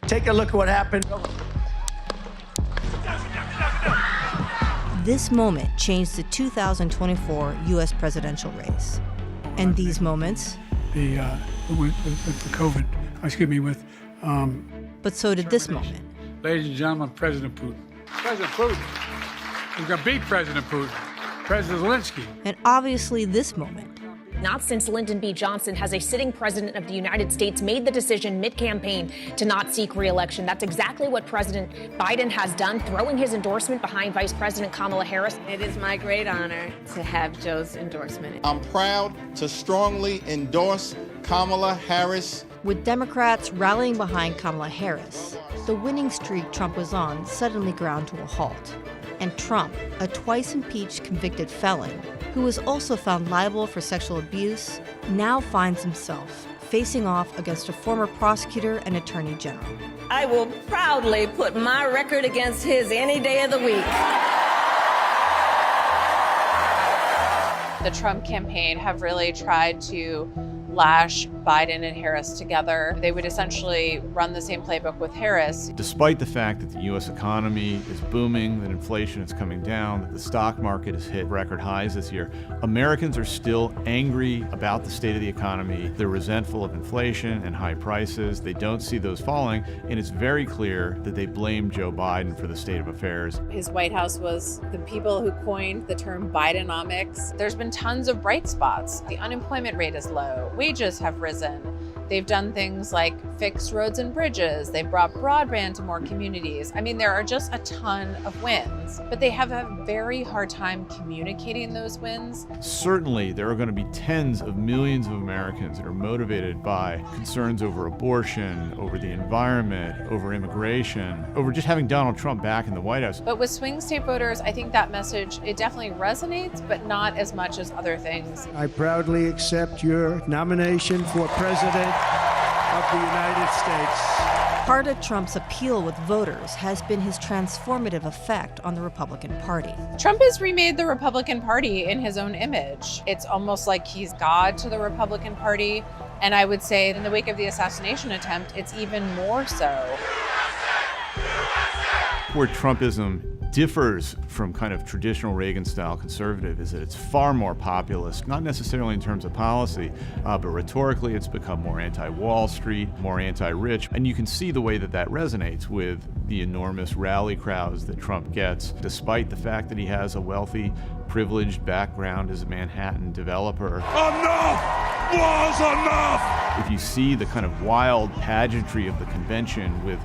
Take a look at what happened. This moment changed the 2024 U.S. presidential race. And these moments... with COVID, but so did this moment. Ladies and gentlemen, President Putin. President Putin. He's going to beat President Putin. President Zelensky. And obviously this moment. Not since Lyndon B. Johnson has a sitting president of the United States made the decision mid-campaign to not seek re-election. That's exactly what President Biden has done, throwing his endorsement behind Vice President Kamala Harris. It is my great honor to have Joe's endorsement. I'm proud to strongly endorse Kamala Harris. With Democrats rallying behind Kamala Harris, the winning streak Trump was on suddenly ground to a halt. And Trump, a twice-impeached convicted felon, who was also found liable for sexual abuse, now finds himself facing off against a former prosecutor and attorney general. I will proudly put my record against his any day of the week. The Trump campaign have really tried to lash Biden and Harris together. They would essentially run the same playbook with Harris. Despite the fact that the U.S. economy is booming, that inflation is coming down, that the stock market has hit record highs this year, Americans are still angry about the state of the economy. They're resentful of inflation and high prices. They don't see those falling, and it's very clear that they blame Joe Biden for the state of affairs. His White House was the people who coined the term Bidenomics. There's been tons of bright spots. The unemployment rate is low. Wages have risen. They've done things like fixed roads and bridges. They've brought broadband to more communities. I mean, there are just a ton of wins, but they have a very hard time communicating those wins. Certainly, there are going to be tens of millions of Americans that are motivated by concerns over abortion, over the environment, over immigration, over just having Donald Trump back in the White House. But with swing state voters, I think that message, it definitely resonates, but not as much as other things. I proudly accept your nomination for President of the United States. Part of Trump's appeal with voters has been his transformative effect on the Republican Party. Trump has remade the Republican Party in his own image. It's almost like he's God to the Republican Party. And I would say in the wake of the assassination attempt, it's even more so. Where Trumpism differs from kind of traditional Reagan-style conservative is that it's far more populist, not necessarily in terms of policy, but rhetorically it's become more anti-Wall Street, more anti-rich, and you can see the way that that resonates with the enormous rally crowds that Trump gets, despite the fact that he has a wealthy, privileged background as a Manhattan developer. Enough was enough! If you see the kind of wild pageantry of the convention with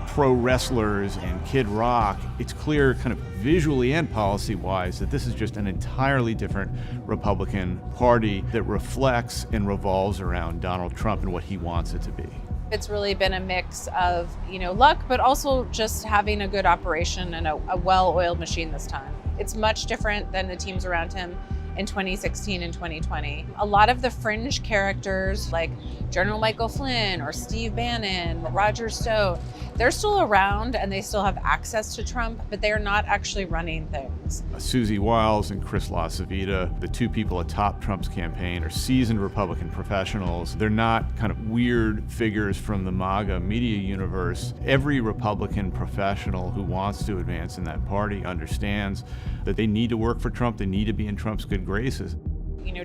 pro wrestlers and Kid Rock, it's clear kind of visually and policy-wise that this is just an entirely different Republican Party that reflects and revolves around Donald Trump and what he wants it to be. It's really been a mix of, luck, but also just having a good operation and a well-oiled machine this time. It's much different than the teams around him in 2016 and 2020. A lot of the fringe characters like General Michael Flynn or Steve Bannon, Roger Stone, they're still around and they still have access to Trump, but they're not actually running things. Susie Wiles and Chris LaCivita, the two people atop Trump's campaign, are seasoned Republican professionals. They're not kind of weird figures from the MAGA media universe. Every Republican professional who wants to advance in that party understands that they need to work for Trump, they need to be in Trump's good graces.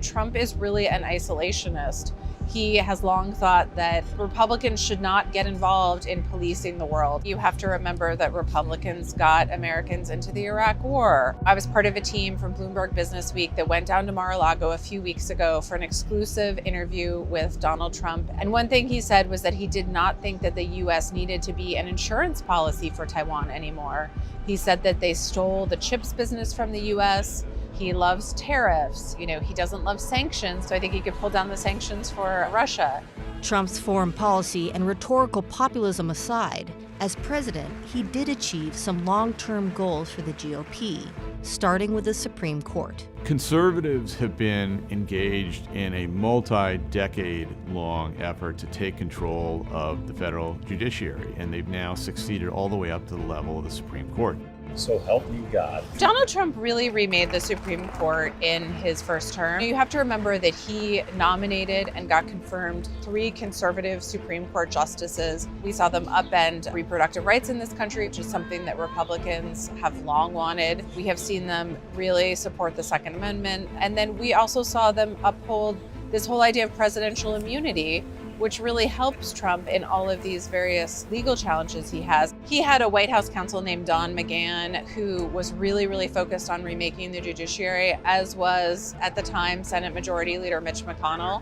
Trump is really an isolationist. He has long thought that Republicans should not get involved in policing the world. You have to remember that Republicans got Americans into the Iraq War. I was part of a team from Bloomberg Business Week that went down to Mar-a-Lago a few weeks ago for an exclusive interview with Donald Trump. And one thing he said was that he did not think that the US needed to be an insurance policy for Taiwan anymore. He said that they stole the chips business from the US. He loves tariffs. He doesn't love sanctions, so I think he could pull down the sanctions for Russia. Trump's foreign policy and rhetorical populism aside, as president, he did achieve some long-term goals for the GOP, starting with the Supreme Court. Conservatives have been engaged in a multi-decade-long effort to take control of the federal judiciary, and they've now succeeded all the way up to the level of the Supreme Court. So help me God. Donald Trump really remade the Supreme Court in his first term. You have to remember that he nominated and got confirmed 3 conservative Supreme Court justices. We saw them upend reproductive rights in this country, which is something that Republicans have long wanted. We have seen them really support the Second Amendment. And then we also saw them uphold this whole idea of presidential immunity, which really helps Trump in all of these various legal challenges he has. He had a White House counsel named Don McGahn who was really focused on remaking the judiciary, as was at the time Senate Majority Leader Mitch McConnell.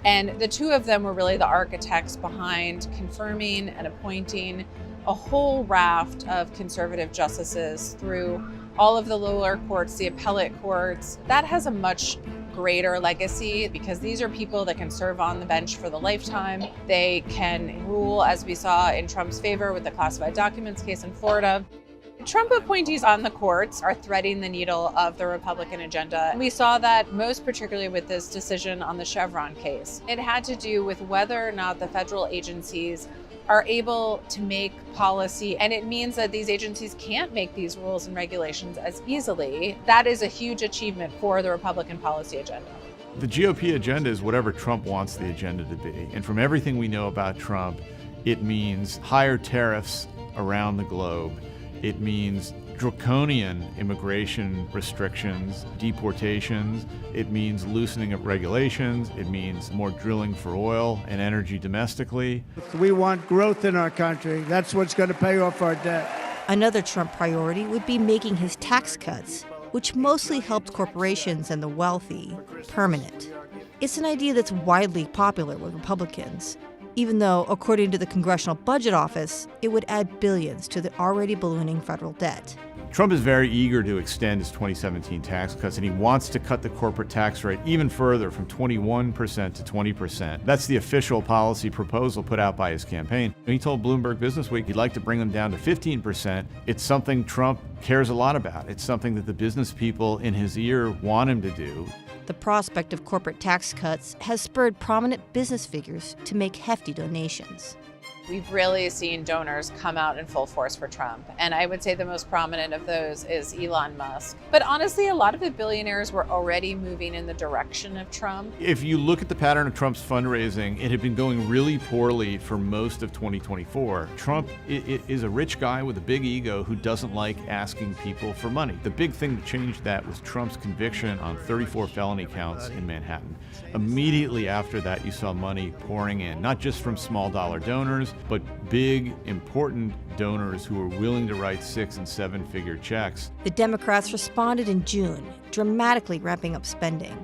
And the two of them were really the architects behind confirming and appointing a whole raft of conservative justices through all of the lower courts, the appellate courts. That has a much greater legacy because these are people that can serve on the bench for the lifetime. They can rule, as we saw, in Trump's favor with the classified documents case in Florida. Trump appointees on the courts are threading the needle of the Republican agenda. We saw that most particularly with this decision on the Chevron case. It had to do with whether or not the federal agencies are able to make policy, and it means that these agencies can't make these rules and regulations as easily. That is a huge achievement for the Republican policy agenda. The GOP agenda is whatever Trump wants the agenda to be. And from everything we know about Trump, it means higher tariffs around the globe. It means draconian immigration restrictions, deportations. It means loosening of regulations. It means more drilling for oil and energy domestically. We want growth in our country. That's what's going to pay off our debt. Another Trump priority would be making his tax cuts, which mostly helped corporations and the wealthy, permanent. It's an idea that's widely popular with Republicans, even though, according to the Congressional Budget Office, it would add billions to the already ballooning federal debt. Trump is very eager to extend his 2017 tax cuts, and he wants to cut the corporate tax rate even further from 21% to 20%. That's the official policy proposal put out by his campaign. He told Bloomberg Businessweek he'd like to bring them down to 15%. It's something Trump cares a lot about. It's something that the business people in his ear want him to do. The prospect of corporate tax cuts has spurred prominent business figures to make hefty donations. We've really seen donors come out in full force for Trump. And I would say the most prominent of those is Elon Musk. But honestly, a lot of the billionaires were already moving in the direction of Trump. If you look at the pattern of Trump's fundraising, it had been going really poorly for most of 2024. Trump is a rich guy with a big ego who doesn't like asking people for money. The big thing that changed that was Trump's conviction on 34 felony counts in Manhattan. Immediately after that, you saw money pouring in, not just from small dollar donors, but big, important donors who were willing to write 6- and 7-figure checks. The Democrats responded in June, dramatically ramping up spending.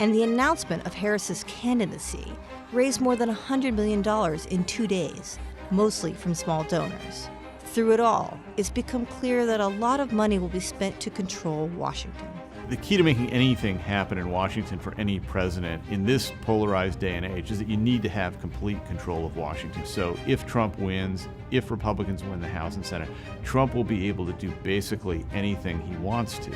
And the announcement of Harris's candidacy raised more than $100 million in 2 days, mostly from small donors. Through it all, it's become clear that a lot of money will be spent to control Washington. The key to making anything happen in Washington for any president in this polarized day and age is that you need to have complete control of Washington. So if Trump wins, if Republicans win the House and Senate, Trump will be able to do basically anything he wants to.